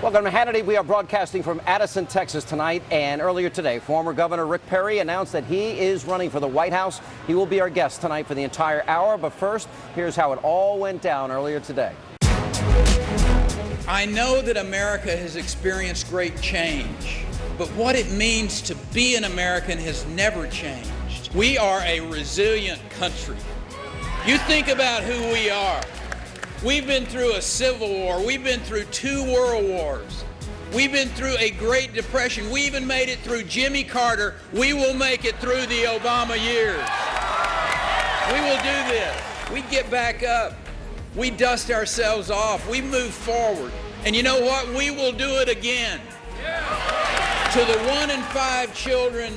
Welcome to Hannity. We are broadcasting from Addison, Texas tonight. And earlier today, former Governor Rick Perry announced that he is running for the White House. He will be our guest tonight for the entire hour. But first, here's how it all went down earlier today. I know that America has experienced great change, but what it means to be an American has never changed. We are a resilient country. You think about who we are. We've been through a civil war. We've been through 2 world wars. We've been through a Great Depression. We even made it through Jimmy Carter. We will make it through the Obama years. We will do this. We get back up. We dust ourselves off. We move forward. And you know what? We will do it again. To the 1 in 5 children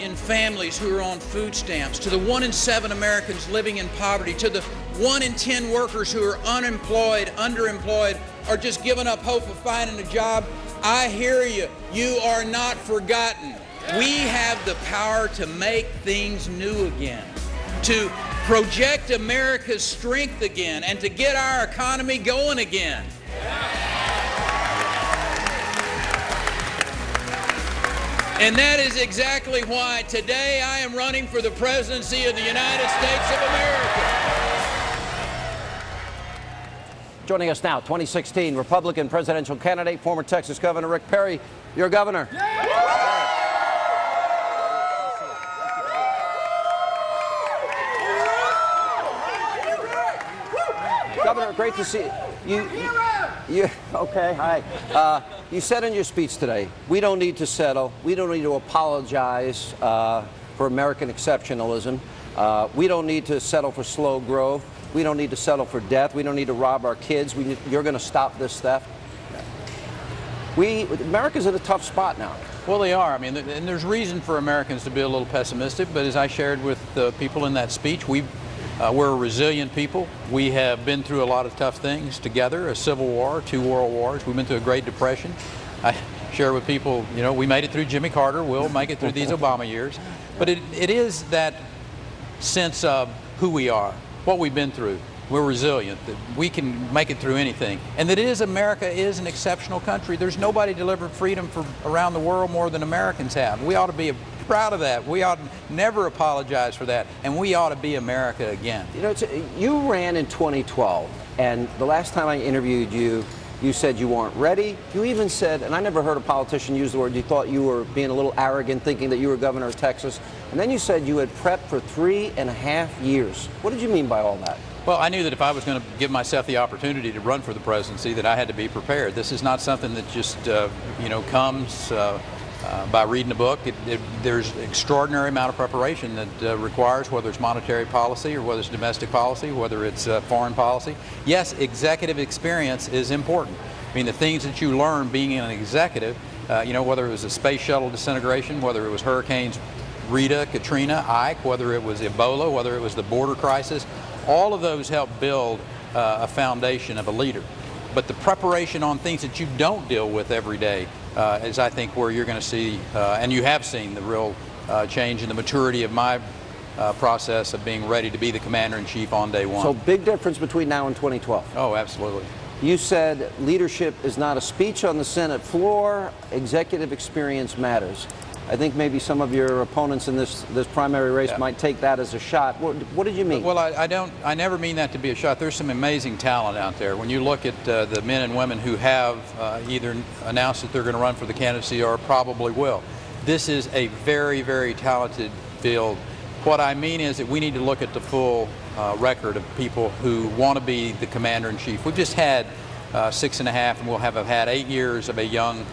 in families who are on food stamps, to the 1 in 7 Americans living in poverty, to the 1 in 10 workers who are unemployed, underemployed, or just giving up hope of finding a job, I hear you. You are not forgotten. We have the power to make things new again, to project America's strength again, and to get our economy going again. And that is exactly why today I am running for the presidency of the United States of America. Joining us now, 2016 Republican presidential candidate, former Texas Governor Rick Perry. Your governor. Governor, great to see you. Okay, hi. You said in your speech today, we don't need to settle. We don't need to apologize for American exceptionalism. We don't need to settle for slow growth. We don't need to settle for death. We don't need to rob our kids. You're going to stop this theft. America's in a tough spot now. Well, they are. I mean, and there's reason for Americans to be a little pessimistic. But as I shared with the people in that speech, we're a resilient people. We have been through a lot of tough things together, a civil war, 2 world wars. We've been through a Great Depression. I share with people, you know, we made it through Jimmy Carter. We'll make it through these Obama years. But it is that sense of who we are, what we've been through. We're resilient, that we can make it through anything. And that America is an exceptional country. There's nobody delivered freedom for around the world more than Americans have. We ought to be proud of that. We ought to never apologize for that. And we ought to be America again. You know, you ran in 2012, and the last time I interviewed you, you said you weren't ready. You even said, and I never heard a politician use the word, you thought you were being a little arrogant, thinking that you were governor of Texas. And then you said you had prepped for 3.5 years. What did you mean by all that? Well, I knew that if I was going to give myself the opportunity to run for the presidency, that I had to be prepared. This is not something that just, comes by reading a book. There's an extraordinary amount of preparation that requires, whether it's monetary policy or whether it's domestic policy, whether it's foreign policy. Yes, executive experience is important. I mean, the things that you learn being an executive, whether it was a space shuttle disintegration, whether it was hurricanes Rita, Katrina, Ike, whether it was Ebola, whether it was the border crisis, all of those help build a foundation of a leader. But the preparation on things that you don't deal with every day is, I think, where you're going to see, and you have seen, the real change in the maturity of my process of being ready to be the commander-in-chief on day one. So big difference between now and 2012. Oh, absolutely. You said leadership is not a speech on the Senate floor. Executive experience matters. I think maybe some of your opponents in this primary race might take that as a shot. What did you mean? Well, I never mean that to be a shot. There's some amazing talent out there. When you look at the men and women who have either announced that they're going to run for the candidacy or probably will, this is a very, very talented field. What I mean is that we need to look at the full record of people who want to be the commander-in-chief. We've just had 6.5, and we'll have had 8 years of a young,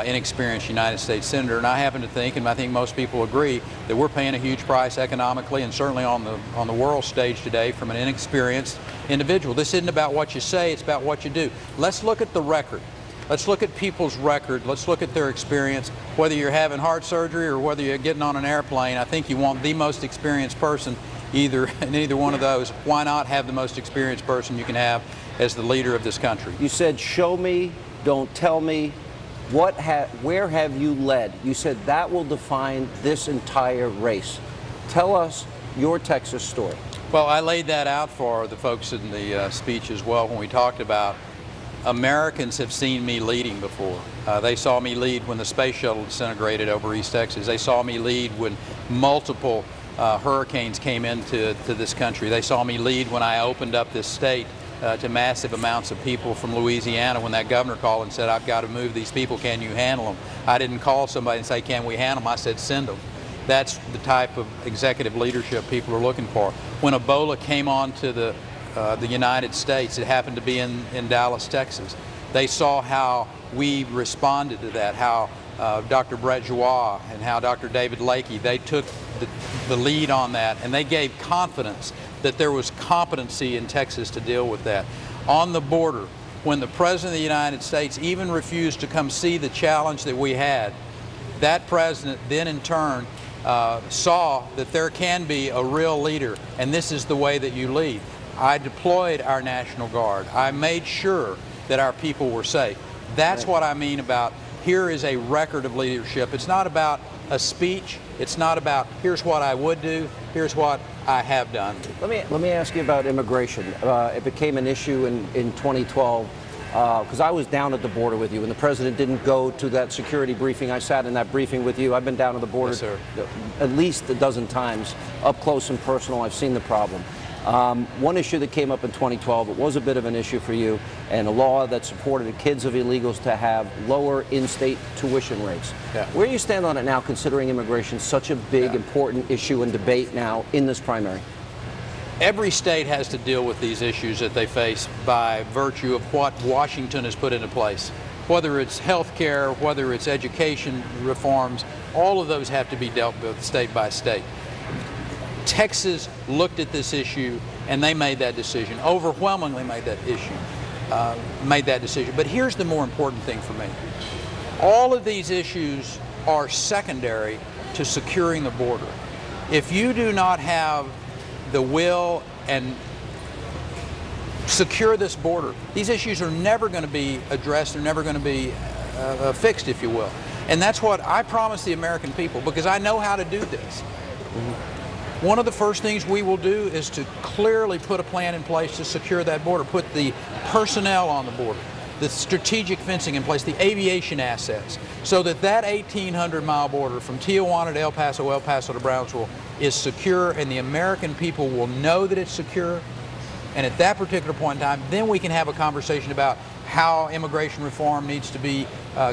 inexperienced United States Senator, and I happen to think, and I think most people agree, that we're paying a huge price economically and certainly on the world stage today from an inexperienced individual. This isn't about what you say, it's about what you do. Let's look at the record. Let's look at people's record. Let's look at their experience. Whether you're having heart surgery or whether you're getting on an airplane, I think you want the most experienced person in either one of those. Why not have the most experienced person you can have as the leader of this country? You said, show me, don't tell me. Where have you led? You said that will define this entire race. Tell us your Texas story. Well, I laid that out for the folks in the speech as well when we talked about Americans have seen me leading before. They saw me lead when the space shuttle disintegrated over East Texas. They saw me lead when multiple hurricanes came into this country. They saw me lead when I opened up this state to massive amounts of people from Louisiana when that governor called and said, I've got to move these people, can you handle them? I didn't call somebody and say, can we handle them? I said, send them. That's the type of executive leadership people are looking for. When Ebola came on to the United States, it happened to be in Dallas, Texas. They saw how we responded to that, how Dr. Brett Joie and how Dr. David Lakey, they took the lead on that, and they gave confidence that there was competency in Texas to deal with that. On the border, when the President of the United States even refused to come see the challenge that we had, that president then in turn saw that there can be a real leader, and this is the way that you lead. I deployed our National Guard. I made sure that our people were safe. That's what I mean about here is a record of leadership. It's not about a speech. It's not about here's what I would do, here's what I have done. Let me ask you about immigration. It became an issue in 2012 because I was down at the border with you, and the president didn't go to that security briefing. I sat in that briefing with you. I've been down at the border at least a dozen times, up close and personal. I've seen the problem. One issue that came up in 2012, it was a bit of an issue for you, and a law that supported the kids of illegals to have lower in-state tuition rates. Yeah. Where do you stand on it now, considering immigration such a big, important issue and debate now in this primary? Every state has to deal with these issues that they face by virtue of what Washington has put into place. Whether it's health care, whether it's education reforms, all of those have to be dealt with state by state. Texas looked at this issue and they made that decision, overwhelmingly made that decision. But here's the more important thing for me. All of these issues are secondary to securing the border. If you do not have the will and secure this border, these issues are never going to be addressed, they're never going to be fixed, if you will. And that's what I promise the American people, because I know how to do this. One of the first things we will do is to clearly put a plan in place to secure that border, put the personnel on the border, the strategic fencing in place, the aviation assets, so that that 1,800-mile border from Tijuana to El Paso to Brownsville is secure, and the American people will know that it's secure. And at that particular point in time, then we can have a conversation about how immigration reform needs to be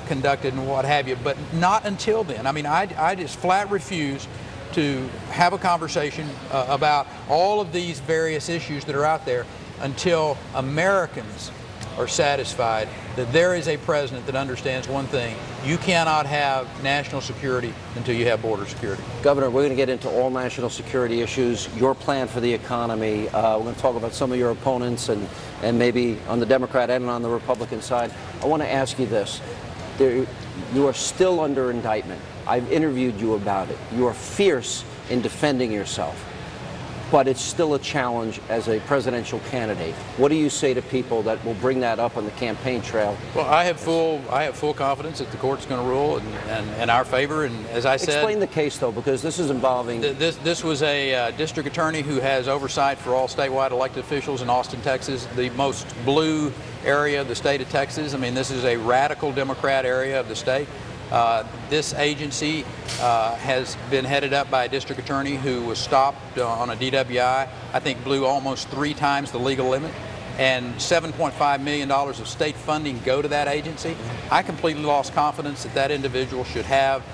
conducted and what have you, but not until then. I mean, I just flat refuse to have a conversation about all of these various issues that are out there until Americans are satisfied that there is a president that understands one thing: you cannot have national security until you have border security. Governor, we're going to get into all national security issues, your plan for the economy. We're going to talk about some of your opponents and maybe on the Democrat and on the Republican side. I want to ask you this. You are still under indictment. I've interviewed you about it. You are fierce in defending yourself, but it's still a challenge as a presidential candidate. What do you say to people that will bring that up on the campaign trail? Well, I have full confidence that the court's going to rule in our favor. And as I said, explain the case though, because this is involving. This was a district attorney who has oversight for all statewide elected officials in Austin, Texas, the most blue area of the state of Texas. I mean, this is a radical Democrat area of the state. This agency has been headed up by a district attorney who was stopped on a DWI, I think blew almost 3 times the legal limit, and $7.5 million of state funding go to that agency. I completely lost confidence that that individual should have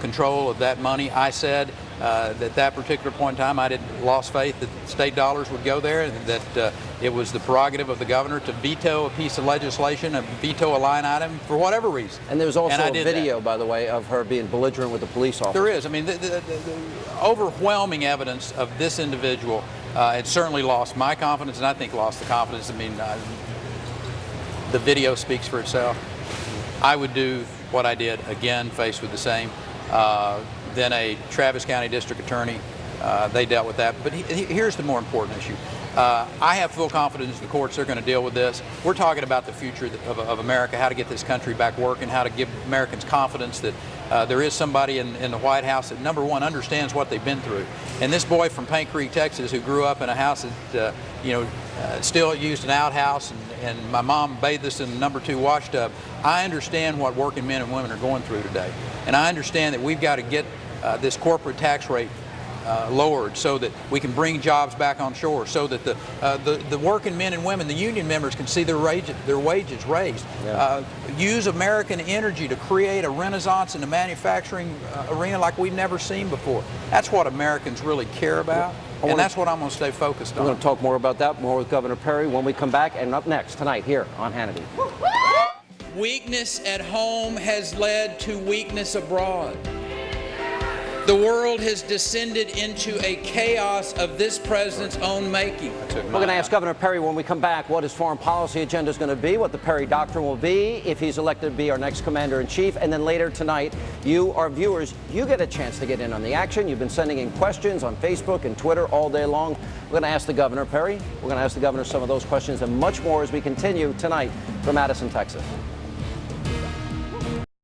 control of that money. I said that particular point in time I lost faith that state dollars would go there, and that it was the prerogative of the governor to veto a piece of legislation, and veto a line item for whatever reason. And there's also a video, by the way, of her being belligerent with the police officer. There is. I mean, the overwhelming evidence of this individual had certainly lost my confidence, and I think lost the confidence. I mean, the video speaks for itself. I would do what I did again, faced with the same. Then a Travis County district attorney, they dealt with that. But here's the more important issue. I have full confidence the courts are going to deal with this. We're talking about the future of America, how to get this country back working, how to give Americans confidence that there is somebody in the White House that, number one, understands what they've been through. And this boy from Paint Creek, Texas, who grew up in a house that, still used an outhouse, and my mom bathed us in the #2 wash tub. I understand what working men and women are going through today, and I understand that we've got to get this corporate tax rate lowered so that we can bring jobs back on shore, so that the working men and women, the union members, can see their wages raised. Yeah. Use American energy to create a renaissance in the manufacturing arena like we've never seen before. That's what Americans really care about, and that's what I'm going to stay focused on. We're going to talk more about that, more with Governor Perry when we come back, and up next tonight here on Hannity. Weakness at home has led to weakness abroad. The world has descended into a chaos of this president's own making. We're going to ask Governor Perry when we come back what his foreign policy agenda is going to be, what the Perry Doctrine will be, if he's elected to be our next commander-in-chief. And then later tonight, you, our viewers, you get a chance to get in on the action. You've been sending in questions on Facebook and Twitter all day long. We're going to ask the Governor, Perry. We're going to ask the Governor some of those questions and much more as we continue tonight from Addison, Texas.